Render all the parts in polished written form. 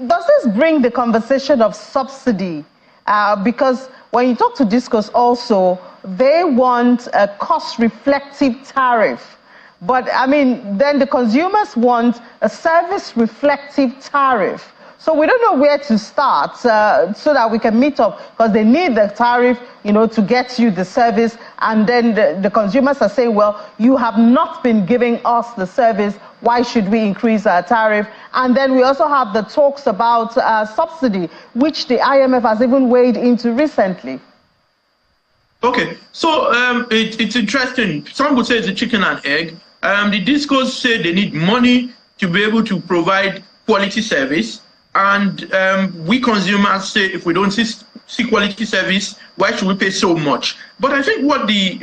does this bring the conversation of subsidy? Because when you talk to Discos also, they want a cost-reflective tariff. But, I mean, then the consumers want a service-reflective tariff. So we don't know where to start so that we can meet up, because they need the tariff, you know, to get you the service. And then the consumers are saying, well, you have not been giving us the service. Why should we increase our tariff? And then we also have the talks about subsidy, which the IMF has even weighed into recently. Okay, so it's interesting. Some would say it's a chicken and egg. The Discos say they need money to be able to provide quality service. And we consumers say, if we don't see quality service, why should we pay so much? But I think what the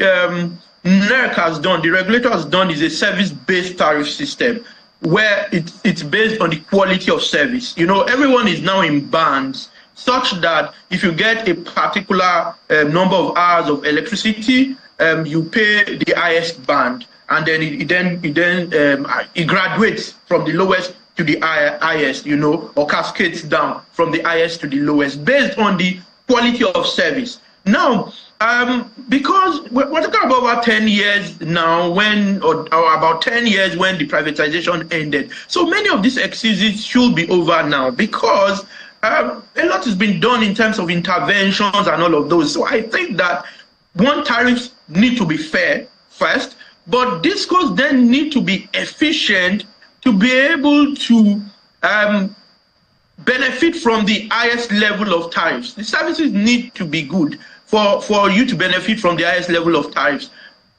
NERC has done, the regulator has done, is a service-based tariff system where it's based on the quality of service. You know, everyone is now in bands such that if you get a particular number of hours of electricity, you pay the highest band, and then it graduates from the lowest to the highest, you know, or cascades down from the highest to the lowest based on the quality of service. Now, because we're talking about 10 years now, or about 10 years when the privatization ended. So many of these excuses should be over now, because a lot has been done in terms of interventions and all of those. So I think that tariffs need to be fair first, but Discos then need to be efficient to be able to benefit from the highest level of tariffs. The services need to be good for you to benefit from the highest level of tariffs.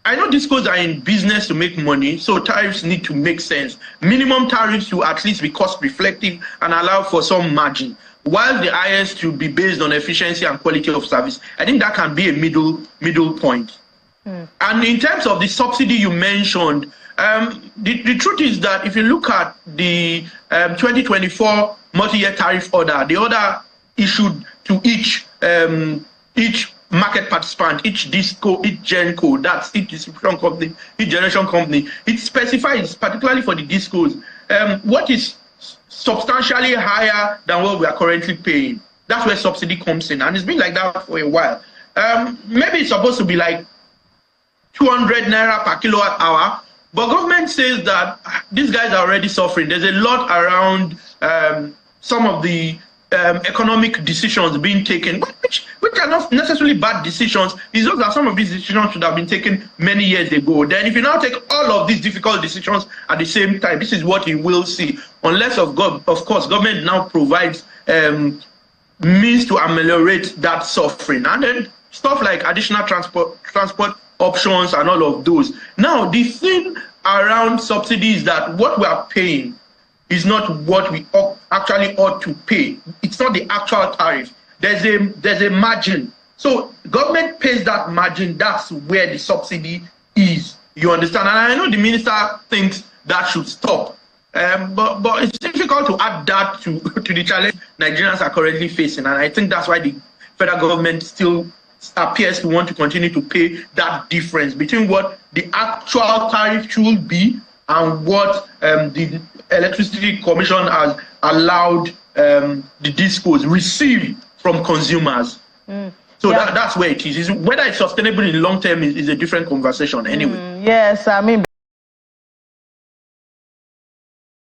I know Discos are in business to make money, so tariffs need to make sense. Minimum tariffs to at least be cost reflective and allow for some margin, while the highest to be based on efficiency and quality of service. I think that can be a middle point. And in terms of the subsidy you mentioned, the truth is that if you look at the 2024 multi-year tariff order, the order issued to each market participant, each Disco, each Genco, that's each distribution company, each generation company, it specifies, particularly for the Discos, what is substantially higher than what we are currently paying. That's where subsidy comes in, and it's been like that for a while. Maybe it's supposed to be like 200 naira per kilowatt hour, but government says that these guys are already suffering. There's a lot around some of the economic decisions being taken, which are not necessarily bad decisions. It's just that some of these decisions should have been taken many years ago. Then if you now take all of these difficult decisions at the same time, this is what you will see. Unless, of course, government now provides means to ameliorate that suffering. And then stuff like additional transport options and all of those. Now, the thing around subsidy is that what we are paying is not what we actually ought to pay. It's not the actual tariff. There's a margin. So government pays that margin. That's where the subsidy is. You understand? And I know the minister thinks that should stop. But it's difficult to add that to the challenge Nigerians are currently facing. And I think that's why the federal government still appears to want to continue to pay that difference between what the actual tariff should be and what the Electricity Commission has allowed the Discos receive from consumers. So that's where it is. Whether it's sustainable in the long term is a different conversation anyway. Yes, I mean.